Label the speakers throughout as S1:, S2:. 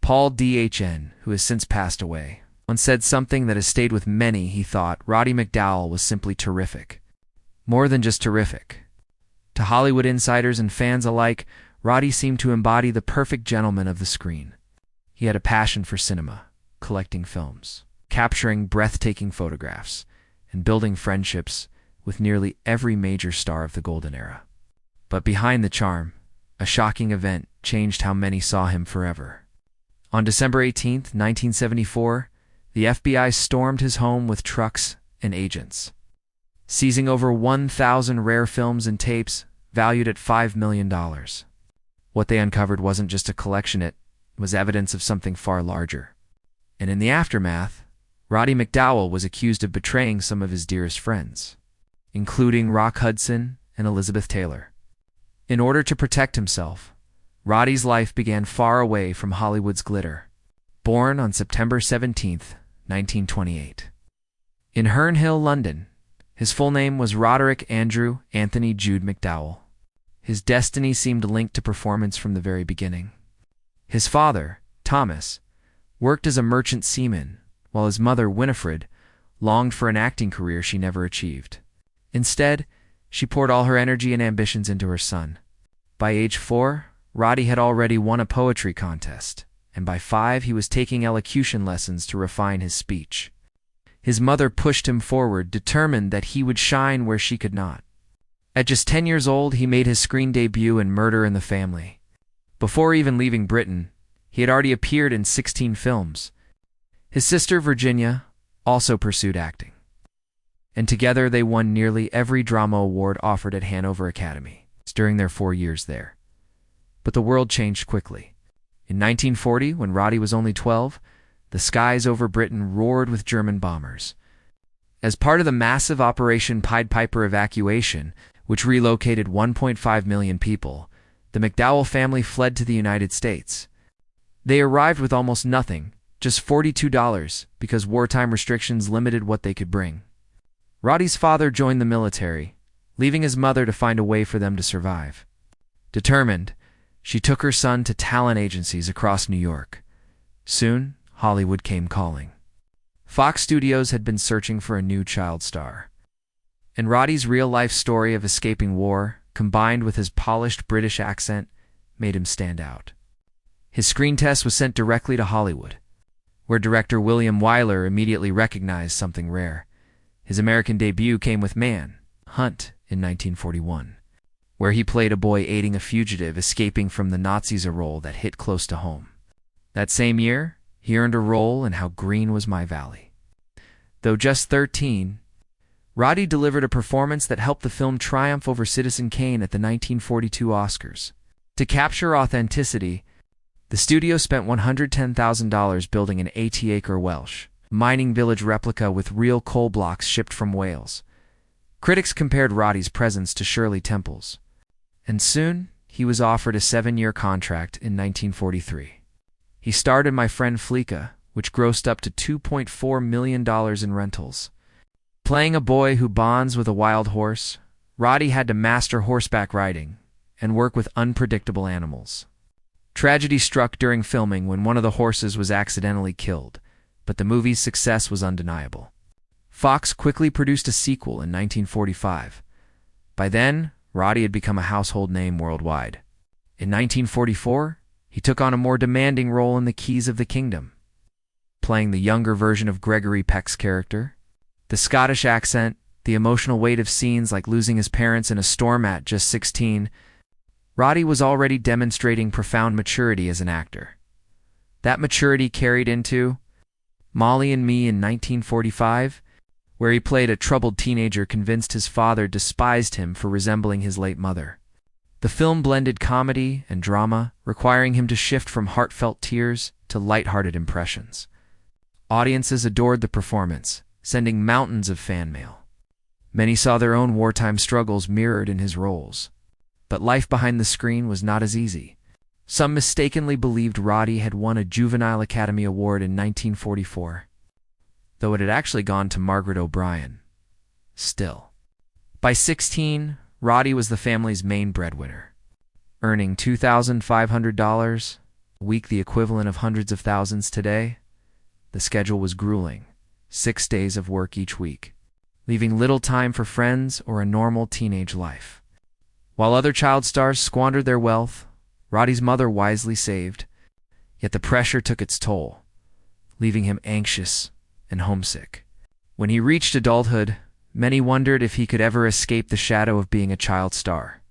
S1: Paul DHN, who has since passed away, once said something that has stayed with many. He thought Roddy McDowall was simply terrific. More than just terrific. To Hollywood insiders and fans alike, Roddy seemed to embody the perfect gentleman of the screen. He had a passion for cinema, collecting films, capturing breathtaking photographs, and building friendships with nearly every major star of the golden era. But behind the charm, a shocking event changed how many saw him forever. On December 18, 1974, the FBI stormed his home with trucks and agents, seizing over 1,000 rare films and tapes valued at $5 million. What they uncovered wasn't just a collection, it was evidence of something far larger. And in the aftermath, Roddy McDowall was accused of betraying some of his dearest friends, including Rock Hudson and Elizabeth Taylor. In order to protect himself, Roddy's life began far away from Hollywood's glitter. Born on September 17, 1928. In Herne Hill, London, his full name was Roderick Andrew Anthony Jude McDowall. His destiny seemed linked to performance from the very beginning. His father, Thomas, worked as a merchant seaman, while his mother, Winifred, longed for an acting career she never achieved. Instead, she poured all her energy and ambitions into her son. By age 4, Roddy had already won a poetry contest, and by 5 he was taking elocution lessons to refine his speech. His mother pushed him forward, determined that he would shine where she could not. At just 10 years old, he made his screen debut in Murder in the Family. Before even leaving Britain, he had already appeared in 16 films. His sister, Virginia, also pursued acting, and together they won nearly every drama award offered at Hanover Academy during their 4 years there. But the world changed quickly. In 1940, when Roddy was only 12, the skies over Britain roared with German bombers. As part of the massive Operation Pied Piper evacuation, which relocated 1.5 million people, the McDowall family fled to the United States. They arrived with almost nothing, just $42, because wartime restrictions limited what they could bring. Roddy's father joined the military, leaving his mother to find a way for them to survive. Determined, she took her son to talent agencies across New York. Soon, Hollywood came calling. Fox Studios had been searching for a new child star. And Roddy's real-life story of escaping war, combined with his polished British accent, made him stand out. His screen test was sent directly to Hollywood, where director William Wyler immediately recognized something rare. His American debut came with Man Hunt in 1941, where he played a boy aiding a fugitive escaping from the Nazis, a role that hit close to home. That same year, he earned a role in How Green Was My Valley. Though just 13, Roddy delivered a performance that helped the film triumph over Citizen Kane at the 1942 Oscars. To capture authenticity, the studio spent $110,000 building an 80-acre Welsh mining village replica with real coal blocks shipped from Wales. Critics compared Roddy's presence to Shirley Temple's, and soon he was offered a 7-year contract in 1943. He starred in My Friend Fleeka, which grossed up to $2.4 million in rentals. Playing a boy who bonds with a wild horse, Roddy had to master horseback riding and work with unpredictable animals. Tragedy struck during filming when one of the horses was accidentally killed, but the movie's success was undeniable. Fox quickly produced a sequel in 1945. By then, Roddy had become a household name worldwide. In 1944, he took on a more demanding role in The Keys of the Kingdom, playing the younger version of Gregory Peck's character. The Scottish accent, the emotional weight of scenes like losing his parents in a storm at just 16, Roddy was already demonstrating profound maturity as an actor. That maturity carried into Molly and Me in 1945, where he played a troubled teenager convinced his father despised him for resembling his late mother. The film blended comedy and drama, requiring him to shift from heartfelt tears to lighthearted impressions. Audiences adored the performance, sending mountains of fan mail. Many saw their own wartime struggles mirrored in his roles. But life behind the screen was not as easy. Some mistakenly believed Roddy had won a Juvenile Academy Award in 1944, though it had actually gone to Margaret O'Brien. Still, by 16, Roddy was the family's main breadwinner, earning $2,500 a week the equivalent of hundreds of thousands today. The schedule was grueling, 6 days of work each week, leaving little time for friends or a normal teenage life. While other child stars squandered their wealth, Roddy's mother wisely saved, yet the pressure took its toll, leaving him anxious and homesick. When he reached adulthood, many wondered if he could ever escape the shadow of being a child star.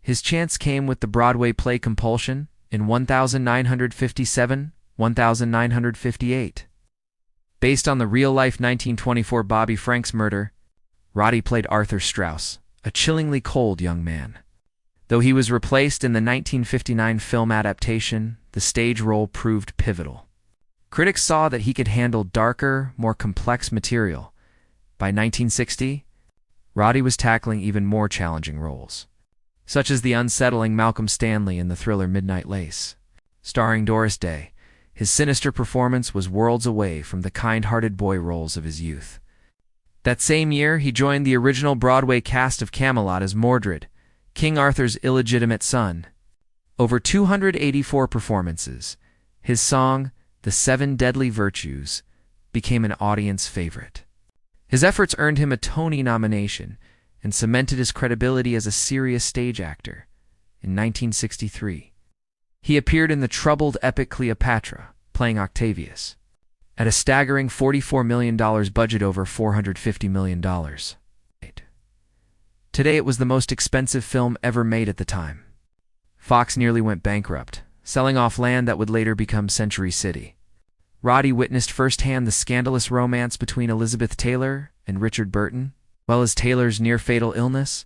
S1: His chance came with the Broadway play Compulsion in 1957-1958. Based on the real-life 1924 Bobby Franks murder, Roddy played Arthur Strauss, a chillingly cold young man. Though he was replaced in the 1959 film adaptation, the stage role proved pivotal. Critics saw that he could handle darker, more complex material. By 1960, Roddy was tackling even more challenging roles, such as the unsettling Malcolm Stanley in the thriller Midnight Lace. Starring Doris Day, his sinister performance was worlds away from the kind-hearted boy roles of his youth. That same year, he joined the original Broadway cast of Camelot as Mordred, King Arthur's illegitimate son. Over 284 performances, his song, The Seven Deadly Virtues, became an audience favorite. His efforts earned him a Tony nomination and cemented his credibility as a serious stage actor. In 1963, he appeared in the troubled epic Cleopatra, playing Octavius, at a staggering $44 million budget over $450 million. Today it was the most expensive film ever made at the time. Fox nearly went bankrupt, selling off land that would later become Century City. Roddy witnessed firsthand the scandalous romance between Elizabeth Taylor and Richard Burton, as well as Taylor's near-fatal illness.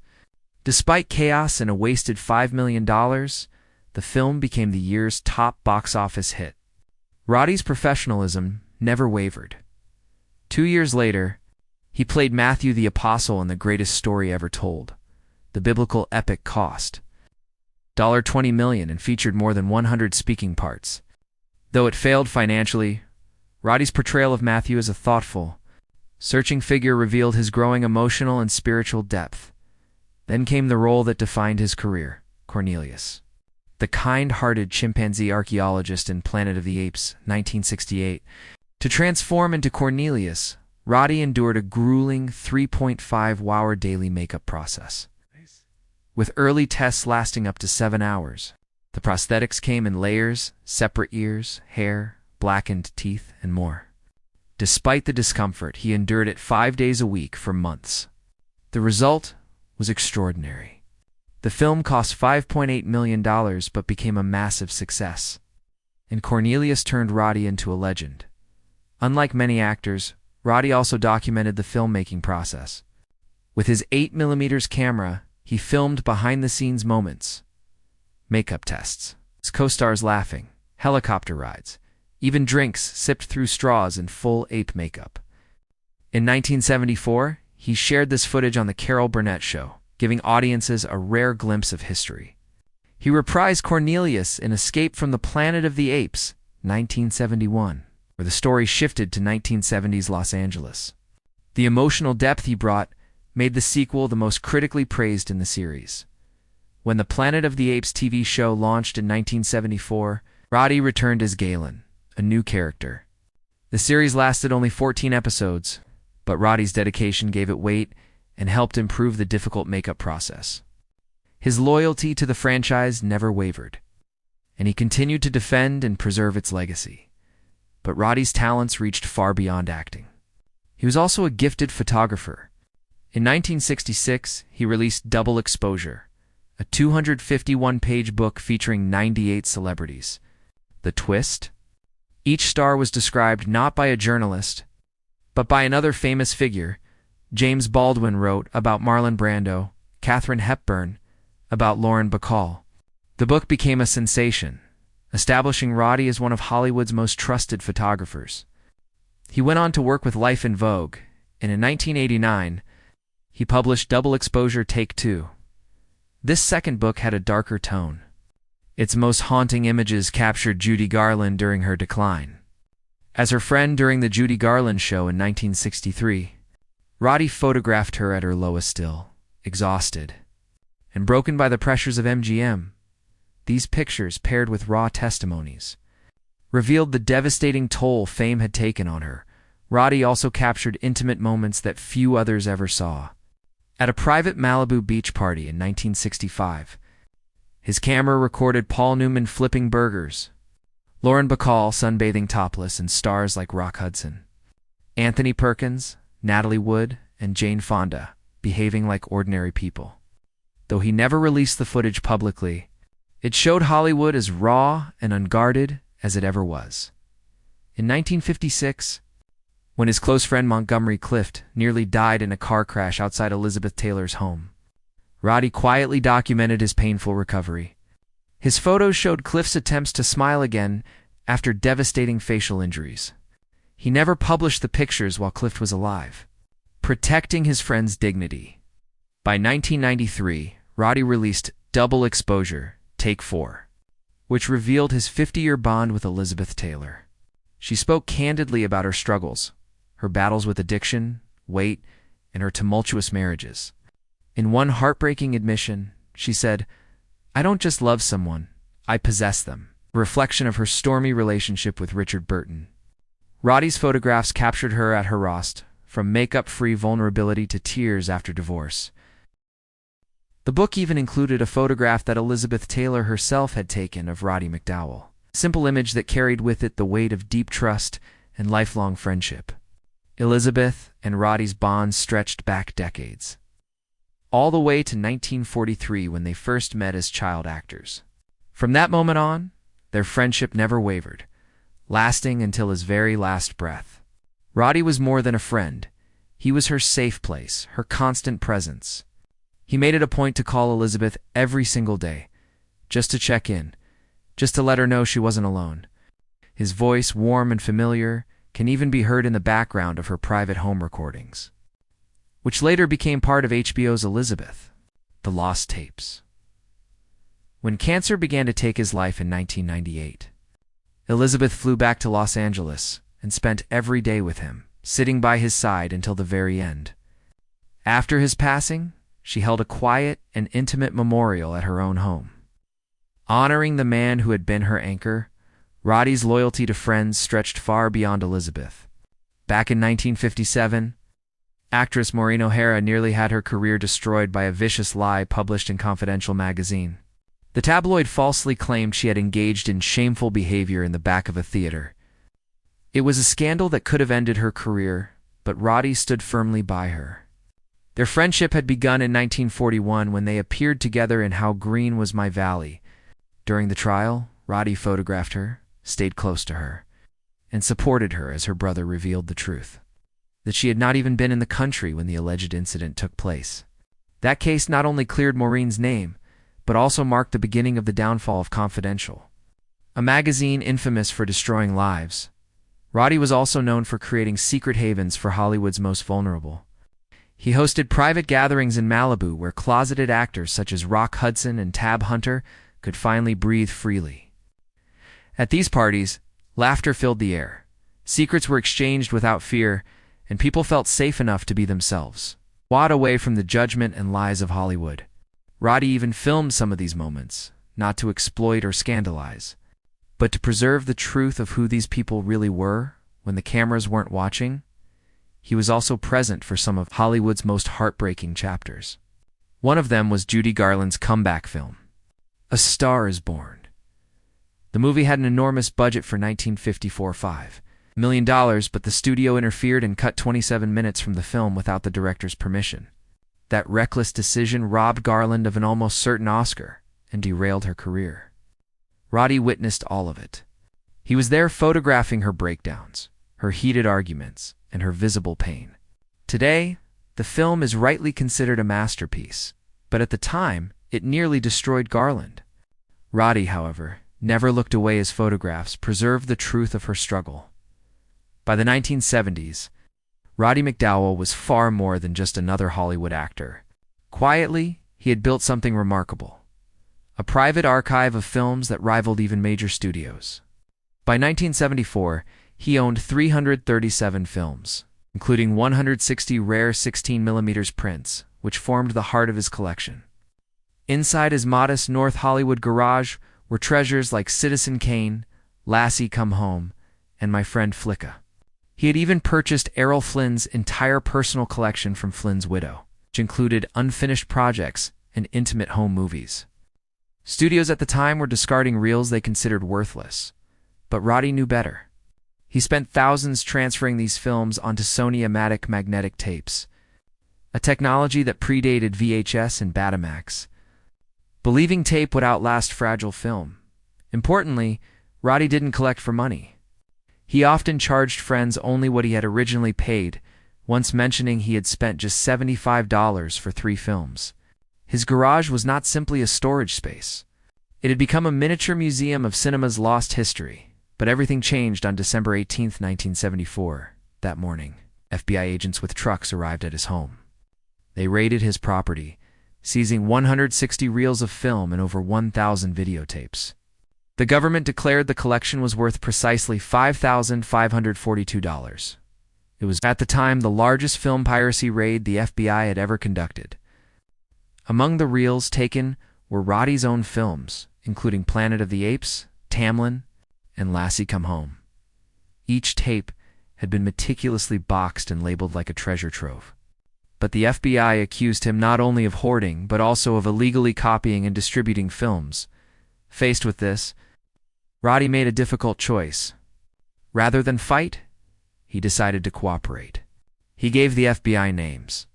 S1: Despite chaos and a wasted $5 million, the film became the year's top box office hit. Roddy's professionalism never wavered. 2 years later, he played Matthew the Apostle in the greatest story ever told, the biblical epic Cost. $20 million and featured more than 100 speaking parts. Though it failed financially, Roddy's portrayal of Matthew as a thoughtful, searching figure revealed his growing emotional and spiritual depth. Then came the role that defined his career, Cornelius, the kind-hearted chimpanzee archaeologist in Planet of the Apes, 1968. To transform into Cornelius, Roddy endured a grueling 3.5-hour daily makeup process, with early tests lasting up to 7 hours. The prosthetics came in layers, separate ears, hair, blackened teeth, and more. Despite the discomfort, he endured it 5 days a week for months. The result was extraordinary. The film cost $5.8 million but became a massive success, and Cornelius turned Roddy into a legend. Unlike many actors, Roddy also documented the filmmaking process. With his 8mm camera, he filmed behind-the-scenes moments, makeup tests, his co-stars laughing, helicopter rides, even drinks sipped through straws in full ape makeup. In 1974, he shared this footage on The Carol Burnett Show, giving audiences a rare glimpse of history. He reprised Cornelius in Escape from the Planet of the Apes, 1971. Where the story shifted to 1970s Los Angeles. The emotional depth he brought made the sequel the most critically praised in the series. When the Planet of the Apes TV show launched in 1974, Roddy returned as Galen, a new character. The series lasted only 14 episodes, but Roddy's dedication gave it weight and helped improve the difficult makeup process. His loyalty to the franchise never wavered, and he continued to defend and preserve its legacy. But Roddy's talents reached far beyond acting. He was also a gifted photographer. In 1966, he released Double Exposure, a 251-page book featuring 98 celebrities. The twist? Each star was described not by a journalist, but by another famous figure. James Baldwin wrote about Marlon Brando, Katharine Hepburn, about Lauren Bacall. The book became a sensation, establishing Roddy as one of Hollywood's most trusted photographers. He went on to work with Life in Vogue, and in 1989, he published Double Exposure Take 2. This second book had a darker tone. Its most haunting images captured Judy Garland during her decline. As her friend during the Judy Garland show in 1963, Roddy photographed her at her lowest still, exhausted, and broken by the pressures of MGM. These pictures, paired with raw testimonies, revealed the devastating toll fame had taken on her. Roddy also captured intimate moments that few others ever saw. At a private Malibu beach party in 1965, his camera recorded Paul Newman flipping burgers, Lauren Bacall sunbathing topless, and stars like Rock Hudson, Anthony Perkins, Natalie Wood, and Jane Fonda behaving like ordinary people. Though he never released the footage publicly, it showed Hollywood as raw and unguarded as it ever was. In 1956, when his close friend Montgomery Clift nearly died in a car crash outside Elizabeth Taylor's home, Roddy quietly documented his painful recovery. His photos showed Clift's attempts to smile again after devastating facial injuries. He never published the pictures while Clift was alive, protecting his friend's dignity. By 1993, Roddy released Double Exposure, Take 4, which revealed his 50-year bond with Elizabeth Taylor. She spoke candidly about her struggles, her battles with addiction, weight, and her tumultuous marriages. In one heartbreaking admission, she said, "I don't just love someone, I possess them," a reflection of her stormy relationship with Richard Burton. Roddy's photographs captured her at her rawest, from makeup-free vulnerability to tears after divorce. The book even included a photograph that Elizabeth Taylor herself had taken of Roddy McDowall, a simple image that carried with it the weight of deep trust and lifelong friendship. Elizabeth and Roddy's bond stretched back decades, all the way to 1943 when they first met as child actors. From that moment on, their friendship never wavered, lasting until his very last breath. Roddy was more than a friend. He was her safe place, her constant presence. He made it a point to call Elizabeth every single day, just to check in, just to let her know she wasn't alone. His voice, warm and familiar, can even be heard in the background of her private home recordings, which later became part of HBO's Elizabeth, The Lost Tapes. When cancer began to take his life in 1998, Elizabeth flew back to Los Angeles and spent every day with him, sitting by his side until the very end. After his passing, she held a quiet and intimate memorial at her own home. Honoring the man who had been her anchor, Roddy's loyalty to friends stretched far beyond Elizabeth. Back in 1957, actress Maureen O'Hara nearly had her career destroyed by a vicious lie published in Confidential magazine. The tabloid falsely claimed she had engaged in shameful behavior in the back of a theater. It was a scandal that could have ended her career, but Roddy stood firmly by her. Their friendship had begun in 1941 when they appeared together in How Green Was My Valley. During the trial, Roddy photographed her, stayed close to her, and supported her as her brother revealed the truth, that she had not even been in the country when the alleged incident took place. That case not only cleared Maureen's name, but also marked the beginning of the downfall of Confidential, a magazine infamous for destroying lives. Roddy was also known for creating secret havens for Hollywood's most vulnerable. He hosted private gatherings in Malibu where closeted actors such as Rock Hudson and Tab Hunter could finally breathe freely. At these parties, laughter filled the air, secrets were exchanged without fear, and people felt safe enough to be themselves, wide away from the judgment and lies of Hollywood. Roddy even filmed some of these moments, not to exploit or scandalize, but to preserve the truth of who these people really were when the cameras weren't watching. He was also present for some of Hollywood's most heartbreaking chapters. One of them was Judy Garland's comeback film, A Star Is Born. The movie had an enormous budget for 1954, $5 million, but the studio interfered and cut 27 minutes from the film without the director's permission. That reckless decision robbed Garland of an almost certain Oscar and derailed her career. Roddy witnessed all of it. He was there photographing her breakdowns, her heated arguments, and her visible pain. Today, the film is rightly considered a masterpiece, but at the time, it nearly destroyed Garland. Roddy, however, never looked away as photographs preserved the truth of her struggle. By the 1970s, Roddy McDowall was far more than just another Hollywood actor. Quietly, he had built something remarkable, a private archive of films that rivaled even major studios. By 1974, he owned 337 films, including 160 rare 16mm prints, which formed the heart of his collection. Inside his modest North Hollywood garage were treasures like Citizen Kane, Lassie Come Home, and My Friend Flicka. He had even purchased Errol Flynn's entire personal collection from Flynn's widow, which included unfinished projects and intimate home movies. Studios at the time were discarding reels they considered worthless, but Roddy knew better. He spent thousands transferring these films onto Sony-O-Matic magnetic tapes, a technology that predated VHS and Betamax, believing tape would outlast fragile film. Importantly, Roddy didn't collect for money. He often charged friends only what he had originally paid, once mentioning he had spent just $75 for 3 films. His garage was not simply a storage space. It had become a miniature museum of cinema's lost history. But everything changed on December 18, 1974. That morning, FBI agents with trucks arrived at his home. They raided his property, seizing 160 reels of film and over 1,000 videotapes. The government declared the collection was worth precisely $5,542. It was, at the time, the largest film piracy raid the FBI had ever conducted. Among the reels taken were Roddy's own films, including Planet of the Apes, Tamlin, and Lassie Come Home. Each tape had been meticulously boxed and labeled like a treasure trove. But the FBI accused him not only of hoarding, but also of illegally copying and distributing films. Faced with this, Roddy made a difficult choice. Rather than fight, he decided to cooperate. He gave the FBI names.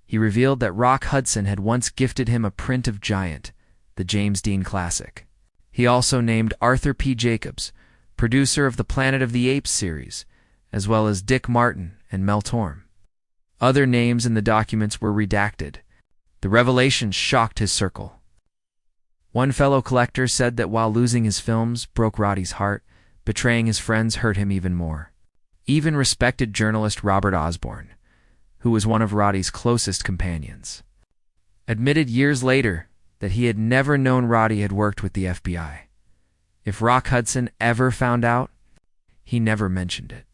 S1: He revealed that Rock Hudson had once gifted him a print of Giant, the James Dean classic. He also named Arthur P. Jacobs, producer of the Planet of the Apes series, as well as Dick Martin and Mel Torme. Other names in the documents were redacted. The revelation shocked his circle. One fellow collector said that while losing his films broke Roddy's heart, betraying his friends hurt him even more. Even respected journalist Robert Osborne, who was one of Roddy's closest companions, admitted years later that he had never known Roddy had worked with the FBI. If Rock Hudson ever found out, he never mentioned it.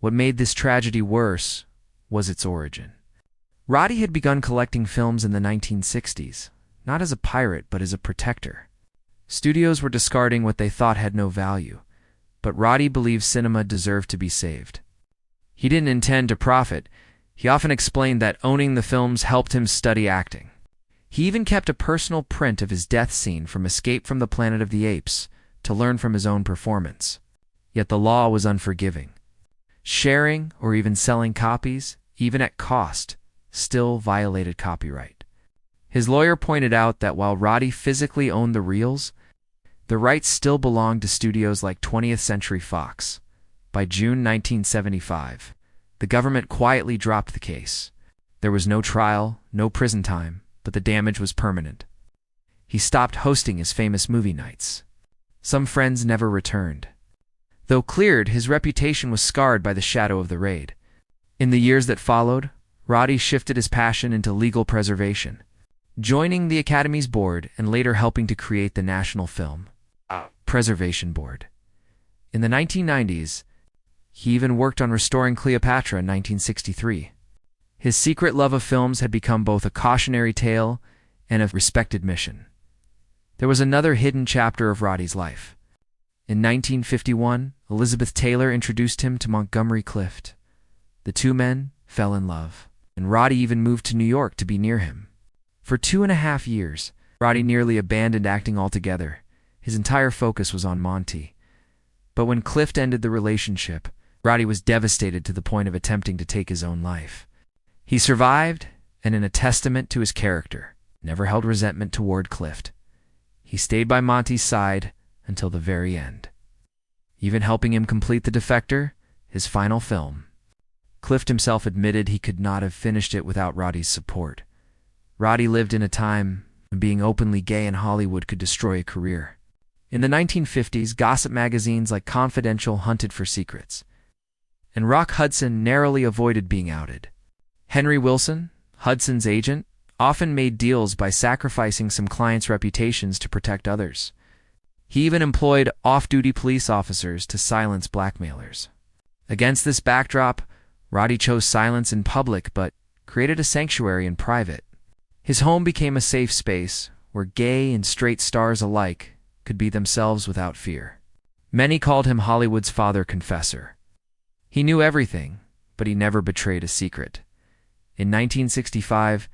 S1: What made this tragedy worse was its origin. Roddy had begun collecting films in the 1960s, not as a pirate but as a protector. Studios were discarding what they thought had no value, but Roddy believed cinema deserved to be saved. He didn't intend to profit. He often explained that owning the films helped him study acting. He even kept a personal print of his death scene from Escape from the Planet of the Apes to learn from his own performance. Yet the law was unforgiving. Sharing or even selling copies, even at cost, still violated copyright. His lawyer pointed out that while Roddy physically owned the reels, the rights still belonged to studios like 20th Century Fox. By June 1975, the government quietly dropped the case. There was no trial, no prison time, but the damage was permanent. He stopped hosting his famous movie nights. Some friends never returned. Though cleared, his reputation was scarred by the shadow of the raid. In the years that followed, Roddy shifted his passion into legal preservation, joining the Academy's board and later helping to create the National Film Preservation Board. In the 1990s, he even worked on restoring Cleopatra in 1963. His secret love of films had become both a cautionary tale and a respected mission. There was another hidden chapter of Roddy's life. In 1951, Elizabeth Taylor introduced him to Montgomery Clift. The two men fell in love, and Roddy even moved to New York to be near him. For 2.5 years, Roddy nearly abandoned acting altogether. His entire focus was on Monty. But when Clift ended the relationship, Roddy was devastated to the point of attempting to take his own life. He survived, and in a testament to his character, never held resentment toward Clift. He stayed by Monty's side until the very end, even helping him complete The Defector, his final film. Clift himself admitted he could not have finished it without Roddy's support. Roddy lived in a time when being openly gay in Hollywood could destroy a career. In the 1950s, gossip magazines like Confidential hunted for secrets, and Rock Hudson narrowly avoided being outed. Henry Wilson, Hudson's agent, often made deals by sacrificing some clients' reputations to protect others. He even employed off-duty police officers to silence blackmailers. Against this backdrop, Roddy chose silence in public but created a sanctuary in private. His home became a safe space where gay and straight stars alike could be themselves without fear. Many called him Hollywood's father confessor. He knew everything, but he never betrayed a secret. In 1965,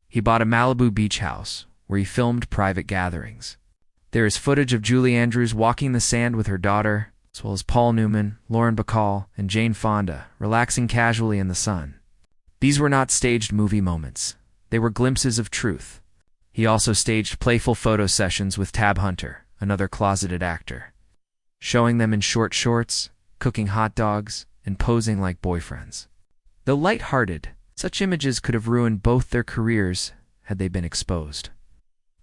S1: he bought a Malibu beach house where he filmed private gatherings. There is footage of Julie Andrews walking the sand with her daughter, as well as Paul Newman, Lauren Bacall, and Jane Fonda, relaxing casually in the sun. These were not staged movie moments. They were glimpses of truth. He also staged playful photo sessions with Tab Hunter, another closeted actor, showing them in short shorts, cooking hot dogs, and posing like boyfriends. Though light-hearted, such images could have ruined both their careers had they been exposed.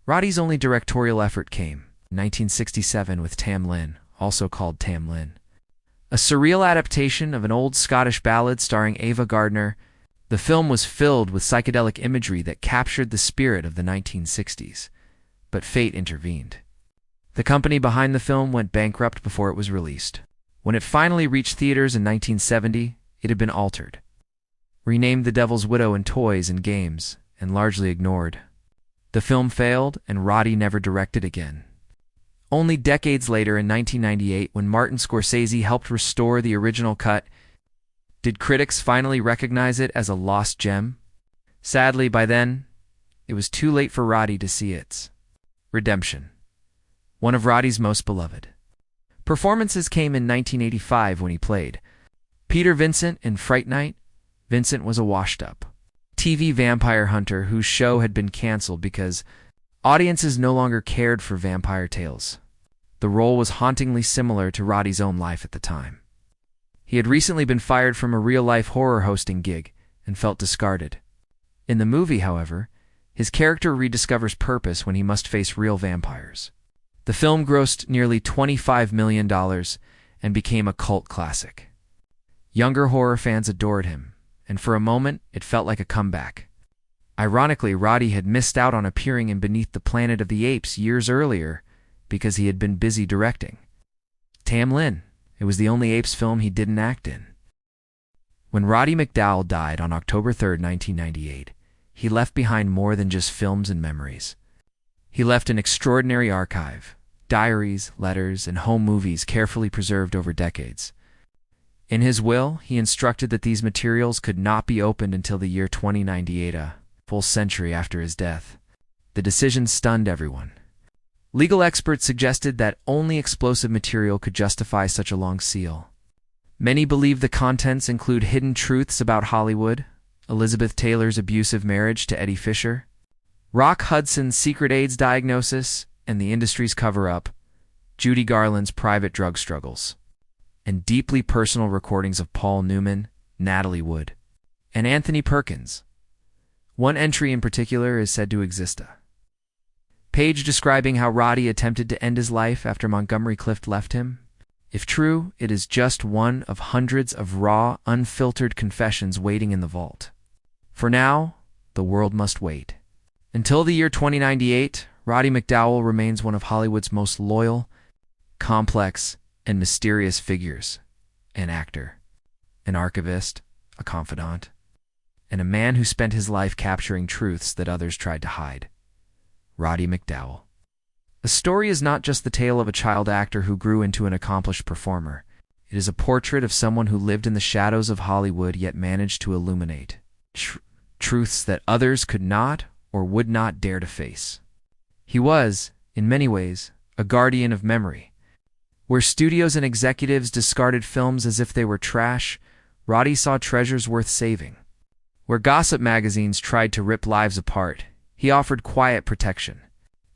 S1: Roddy's only directorial effort came in 1967 with Tam Lin, also called Tam Lin, a surreal adaptation of an old Scottish ballad starring Ava Gardner. The film was filled with psychedelic imagery that captured the spirit of the 1960s, but fate intervened. The company behind the film went bankrupt before it was released. When it finally reached theaters in 1970, it had been altered, renamed The Devil's Widow in toys and games, and largely ignored. The film failed, and Roddy never directed again. Only decades later, in 1998, when Martin Scorsese helped restore the original cut, did critics finally recognize it as a lost gem? Sadly, by then, it was too late for Roddy to see its redemption. One of Roddy's most beloved performances came in 1985 when he played Peter Vincent in Fright Night. Vincent was a washed-up TV vampire hunter whose show had been canceled because audiences no longer cared for vampire tales. The role was hauntingly similar to Roddy's own life at the time. He had recently been fired from a real-life horror hosting gig and felt discarded. In the movie, however, his character rediscovers purpose when he must face real vampires. The film grossed nearly $25 million and became a cult classic. Younger horror fans adored him, and for a moment, it felt like a comeback. Ironically, Roddy had missed out on appearing in Beneath the Planet of the Apes years earlier because he had been busy directing Tam Lin. It was the only Apes film he didn't act in. When Roddy McDowall died on October 3, 1998, he left behind more than just films and memories. He left an extraordinary archive, diaries, letters, and home movies carefully preserved over decades. In his will, he instructed that these materials could not be opened until the year 2098, a full century after his death. The decision stunned everyone. Legal experts suggested that only explosive material could justify such a long seal. Many believe the contents include hidden truths about Hollywood, Elizabeth Taylor's abusive marriage to Eddie Fisher, Rock Hudson's secret AIDS diagnosis and the industry's cover-up, Judy Garland's private drug struggles, and deeply personal recordings of Paul Newman, Natalie Wood, and Anthony Perkins. One entry in particular is said to exist, a page describing how Roddy attempted to end his life after Montgomery Clift left him. If true, it is just one of hundreds of raw, unfiltered confessions waiting in the vault. For now, the world must wait. Until the year 2098, Roddy McDowall remains one of Hollywood's most loyal, complex, and mysterious figures. An actor, an archivist, a confidant, and a man who spent his life capturing truths that others tried to hide. Roddy McDowall. A story is not just the tale of a child actor who grew into an accomplished performer. It is a portrait of someone who lived in the shadows of Hollywood yet managed to illuminate truths that others could not or would not dare to face. He was, in many ways, a guardian of memory. Where studios and executives discarded films as if they were trash, Roddy saw treasures worth saving. Where gossip magazines tried to rip lives apart, he offered quiet protection.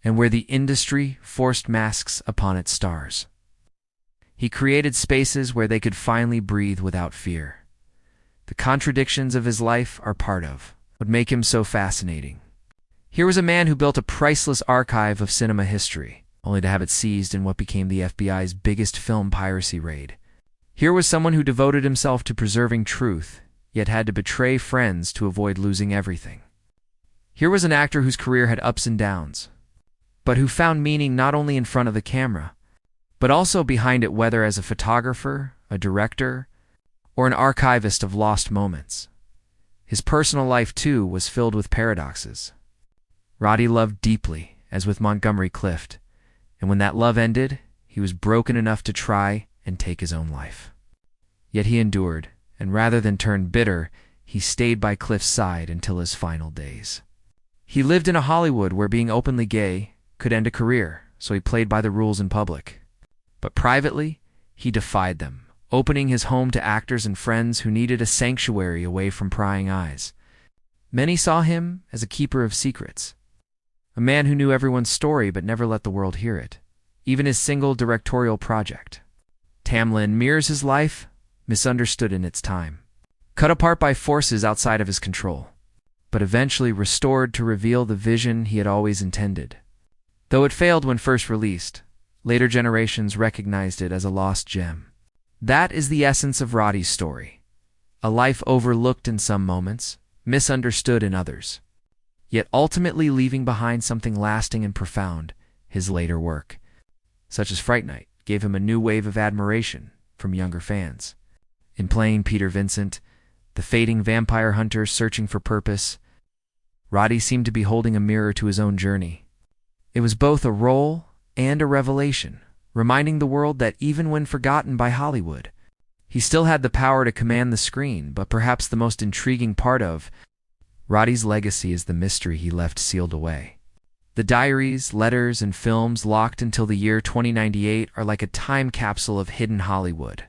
S1: And where the industry forced masks upon its stars, he created spaces where they could finally breathe without fear. The contradictions of his life are part of what make him so fascinating. Here was a man who built a priceless archive of cinema history, only to have it seized in what became the FBI's biggest film piracy raid. Here was someone who devoted himself to preserving truth, yet had to betray friends to avoid losing everything. Here was an actor whose career had ups and downs, but who found meaning not only in front of the camera, but also behind it, whether as a photographer, a director, or an archivist of lost moments. His personal life, too, was filled with paradoxes. Roddy loved deeply, as with Montgomery Clift, and when that love ended, he He was broken enough to try and take his own life. Yet he endured, and rather than turn bitter, he stayed by Cliff's side until his final days. He lived in a Hollywood where being openly gay could end a career, so he played by the rules in public. But privately, he defied them, opening his home to actors and friends who needed a sanctuary away from prying eyes. Many saw him as a keeper of secrets, a man who knew everyone's story but never let the world hear it. Even his single directorial project, Tamlin, mirrors his life, misunderstood in its time, cut apart by forces outside of his control, but eventually restored to reveal the vision he had always intended. Though it failed when first released, later generations recognized it as a lost gem. That is the essence of Roddy's story, a life overlooked in some moments, misunderstood in others, yet ultimately leaving behind something lasting and profound. His later work, such as Fright Night, gave him a new wave of admiration from younger fans. In playing Peter Vincent, the fading vampire hunter searching for purpose, Roddy seemed to be holding a mirror to his own journey. It was both a role and a revelation, reminding the world that even when forgotten by Hollywood, he still had the power to command the screen. But perhaps the most intriguing part of Roddy's legacy is the mystery he left sealed away. The diaries, letters, and films locked until the year 2098 are like a time capsule of hidden Hollywood.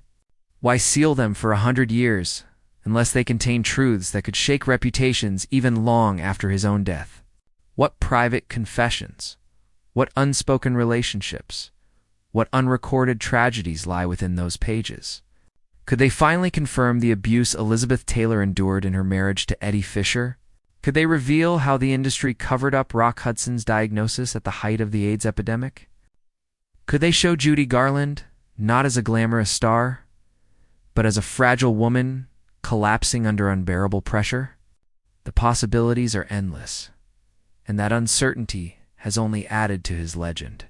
S1: Why seal them for 100 years, unless they contain truths that could shake reputations even long after his own death? What private confessions, what unspoken relationships, what unrecorded tragedies lie within those pages? Could they finally confirm the abuse Elizabeth Taylor endured in her marriage to Eddie Fisher? Could they reveal how the industry covered up Rock Hudson's diagnosis at the height of the AIDS epidemic? Could they show Judy Garland not as a glamorous star, but as a fragile woman collapsing under unbearable pressure? The possibilities are endless, and that uncertainty has only added to his legend.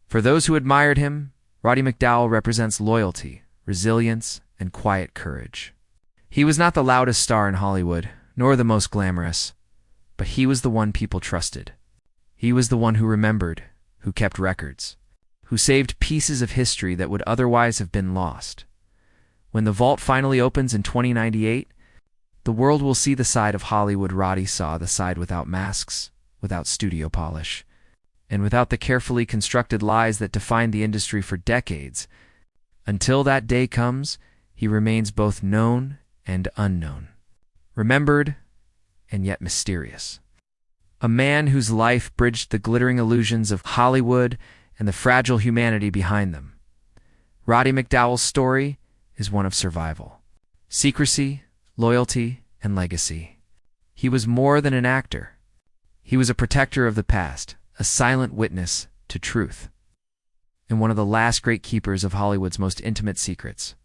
S1: For those who admired him, Roddy McDowall represents loyalty, resilience, and quiet courage. He was not the loudest star in Hollywood, nor the most glamorous, but he was the one people trusted. He was the one who remembered, who kept records, who saved pieces of history that would otherwise have been lost. When the vault finally opens in 2098, the world will see the side of Hollywood Roddy saw, the side without masks, without studio polish, and without the carefully constructed lies that defined the industry for decades. Until that day comes, he remains both known and unknown, remembered and yet mysterious. A man whose life bridged the glittering illusions of Hollywood and the fragile humanity behind them. Roddy McDowall's story is one of survival, secrecy, loyalty, and legacy. He was more than an actor. He was a protector of the past, a silent witness to truth, and one of the last great keepers of Hollywood's most intimate secrets.